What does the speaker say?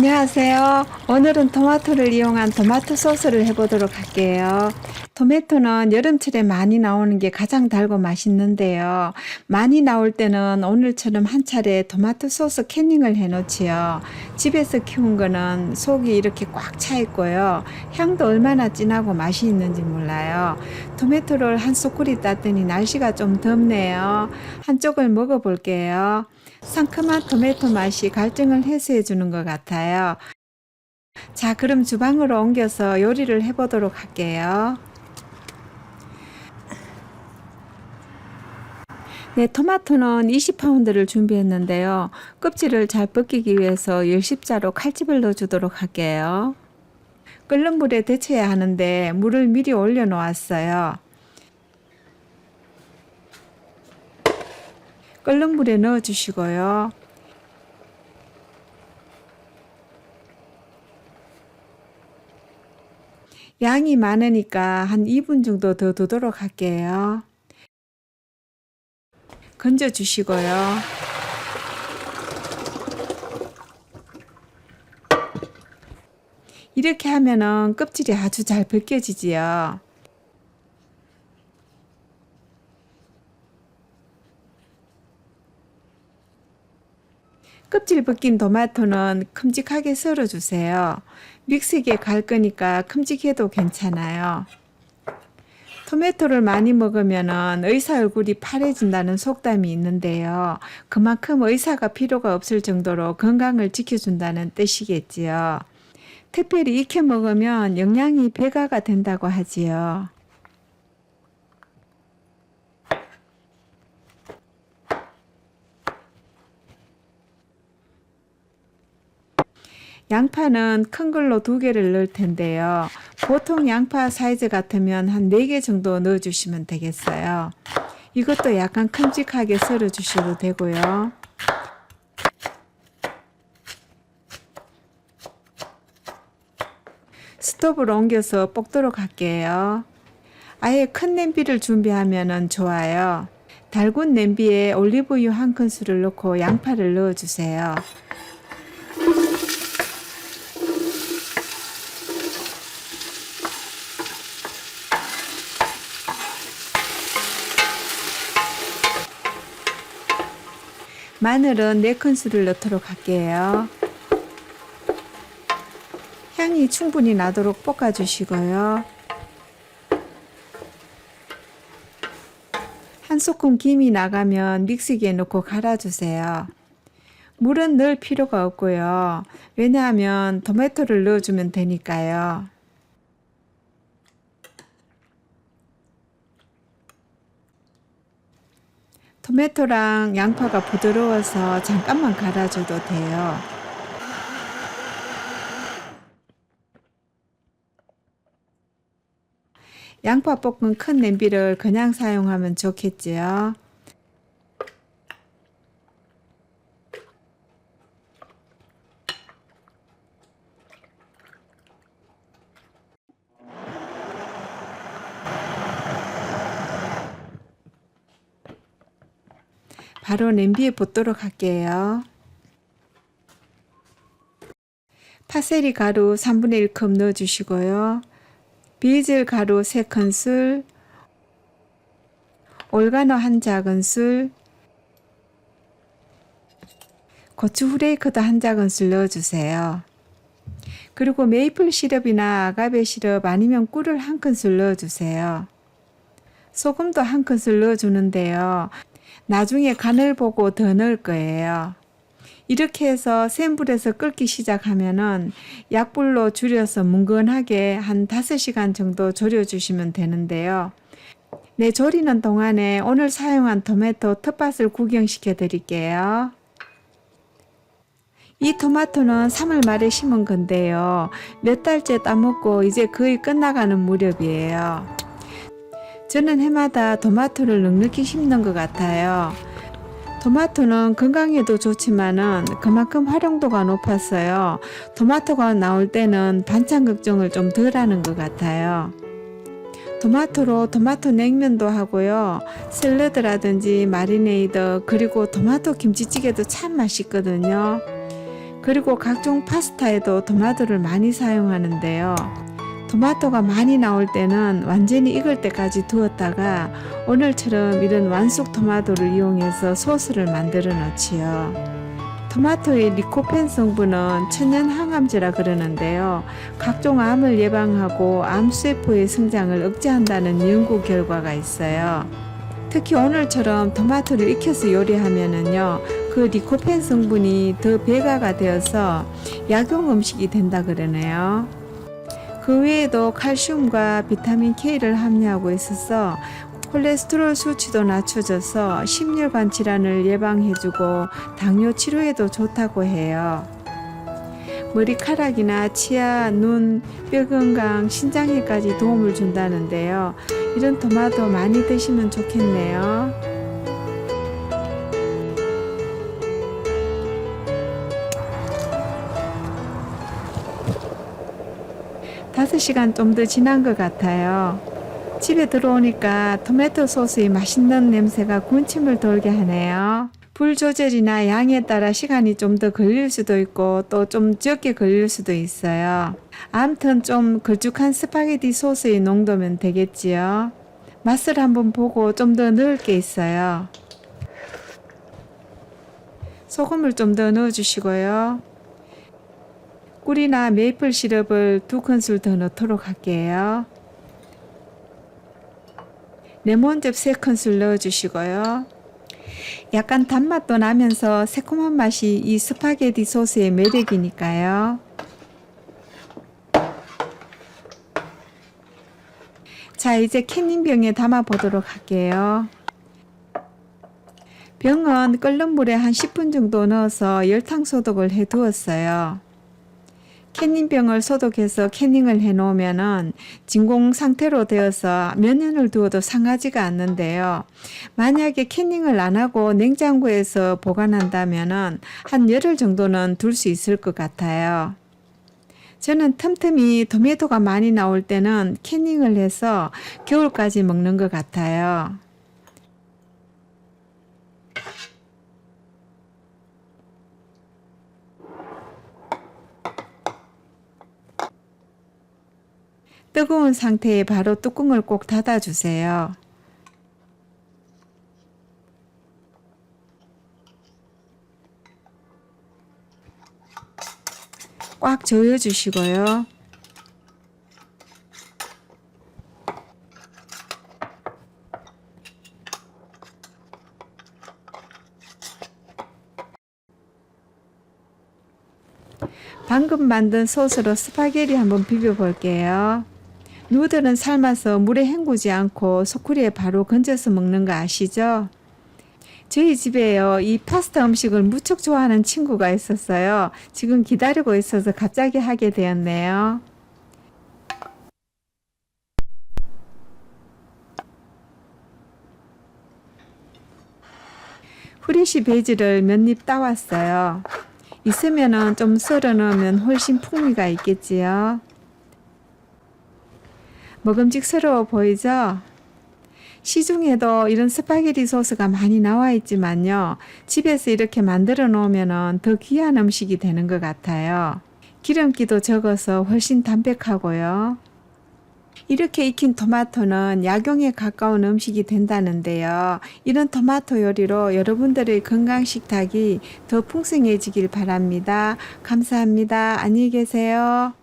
안녕하세요. 오늘은 토마토를 이용한 토마토 소스를 해보도록 할게요. 토마토는 여름철에 많이 나오는 게 가장 달고 맛있는데요. 많이 나올 때는 오늘처럼 한 차례 토마토 소스 캐닝을 해 놓지요. 집에서 키운 거는 속이 이렇게 꽉 차 있고요. 향도 얼마나 진하고 맛이 있는지 몰라요. 토마토를 한 소쿠리 땄더니 날씨가 좀 덥네요. 한쪽을 먹어볼게요. 상큼한 토마토 맛이 갈증을 해소해 주는 것 같아요. 자, 그럼 주방으로 옮겨서 요리를 해보도록 할게요. 네, 토마토는 20파운드를 준비했는데요. 껍질을 잘 벗기기 위해서 열십자로 칼집을 넣어주도록 할게요. 끓는 물에 데쳐야 하는데 물을 미리 올려 놓았어요. 끓는 물에 넣어주시고요. 양이 많으니까 한 2분 정도 더 두도록 할게요. 건져주시고요. 이렇게 하면은 껍질이 아주 잘 벗겨지지요. 껍질 벗긴 토마토는 큼직하게 썰어주세요. 믹서기에 갈 거니까 큼직해도 괜찮아요. 토마토를 많이 먹으면 의사 얼굴이 파래진다는 속담이 있는데요. 그만큼 의사가 필요가 없을 정도로 건강을 지켜준다는 뜻이겠지요. 특별히 익혀 먹으면 영양이 배가가 된다고 하지요. 양파는 큰 걸로 2개를 넣을 텐데요. 보통 양파 사이즈 같으면 한 4개 정도 넣어주시면 되겠어요. 이것도 약간 큼직하게 썰어주셔도 되고요. 스톱을 옮겨서 볶도록 할게요. 아예 큰 냄비를 준비하면 좋아요. 달군 냄비에 올리브유 1큰술을 넣고 양파를 넣어주세요. 마늘은 4큰술을 넣도록 할게요. 향이 충분히 나도록 볶아주시고요. 한 소끔 김이 나가면 믹서기에 넣고 갈아주세요. 물은 넣을 필요가 없고요. 왜냐하면 토마토를 넣어주면 되니까요. 토마토랑 양파가 부드러워서 잠깐만 갈아줘도 돼요. 양파 볶은 큰 냄비를 그냥 사용하면 좋겠지요. 바로 냄비에 붓도록 할게요. 파세리 가루 1/3 컵 넣어주시고요. 베이질 가루 3큰술, 오레가노 1작은술, 고추 후레이크도 1작은술 넣어주세요. 그리고 메이플 시럽이나 아가베 시럽 아니면 꿀을 1큰술 넣어주세요. 소금도 1큰술 넣어주는데요. 나중에 간을 보고 더 넣을 거예요. 이렇게 해서 센 불에서 끓기 시작하면은 약불로 줄여서 뭉근하게 한 5시간 정도 졸여주시면 되는데요. 네, 졸이는 동안에 오늘 사용한 토마토 텃밭을 구경시켜 드릴게요. 이 토마토는 3월 말에 심은 건데요. 몇 달째 따먹고 이제 거의 끝나가는 무렵이에요. 저는 해마다 토마토를 넉넉히 심는 것 같아요. 토마토는 건강에도 좋지만은 그만큼 활용도가 높았어요. 토마토가 나올 때는 반찬 걱정을 좀 덜 하는 것 같아요. 토마토로 토마토 냉면도 하고요. 샐러드라든지 마리네이드 그리고 토마토 김치찌개도 참 맛있거든요. 그리고 각종 파스타에도 토마토를 많이 사용하는데요. 토마토가 많이 나올 때는 완전히 익을 때까지 두었다가 오늘처럼 이런 완숙 토마토를 이용해서 소스를 만들어 놓지요. 토마토의 리코펜 성분은 천연 항암제라 그러는데요. 각종 암을 예방하고 암세포의 성장을 억제한다는 연구 결과가 있어요. 특히 오늘처럼 토마토를 익혀서 요리하면은요, 그 리코펜 성분이 더 배가가 되어서 약용 음식이 된다 그러네요. 그 외에도 칼슘과 비타민 K를 함유하고 있어서 콜레스테롤 수치도 낮춰져서 심혈관 질환을 예방해주고 당뇨 치료에도 좋다고 해요. 머리카락이나 치아, 눈, 뼈 건강, 신장에까지 도움을 준다는데요. 이런 토마토 많이 드시면 좋겠네요. 5시간 좀 더 지난 것 같아요. 집에 들어오니까 토마토 소스의 맛있는 냄새가 군침을 돌게 하네요. 불 조절이나 양에 따라 시간이 좀 더 걸릴 수도 있고 또 좀 적게 걸릴 수도 있어요. 아무튼 좀 걸쭉한 스파게티 소스의 농도면 되겠지요. 맛을 한번 보고 좀 더 넣을 게 있어요. 소금을 좀 더 넣어주시고요. 꿀이나 메이플 시럽을 2큰술 더 넣도록 할게요. 레몬즙 3큰술 넣어주시고요. 약간 단맛도 나면서 새콤한 맛이 이 스파게티 소스의 매력이니까요. 자, 이제 캔닝병에 담아 보도록 할게요. 병은 끓는 물에 한 10분 정도 넣어서 열탕 소독을 해 두었어요. 캔닝병을 소독해서 캐닝을 해 놓으면은 진공 상태로 되어서 몇 년을 두어도 상하지가 않는데요. 만약에 캐닝을 안 하고 냉장고에서 보관한다면은 한 열흘 정도는 둘 수 있을 것 같아요. 저는 틈틈이 토마토가 많이 나올 때는 캐닝을 해서 겨울까지 먹는 것 같아요. 뜨거운 상태에 바로 뚜껑을 꼭 닫아주세요. 꽉 조여주시고요. 방금 만든 소스로 스파게티 한번 비벼 볼게요. 누들은 삶아서 물에 헹구지 않고 소쿠리에 바로 건져서 먹는 거 아시죠? 저희 집에요, 이 파스타 음식을 무척 좋아하는 친구가 있었어요. 지금 기다리고 있어서 갑자기 하게 되었네요. 후레쉬 베이지를 몇 입 따왔어요. 있으면은 좀 썰어 넣으면 훨씬 풍미가 있겠지요. 먹음직스러워 보이죠? 시중에도 이런 스파게티 소스가 많이 나와 있지만요. 집에서 이렇게 만들어 놓으면 더 귀한 음식이 되는 것 같아요. 기름기도 적어서 훨씬 담백하고요. 이렇게 익힌 토마토는 약용에 가까운 음식이 된다는데요. 이런 토마토 요리로 여러분들의 건강 식탁이 더 풍성해지길 바랍니다. 감사합니다. 안녕히 계세요.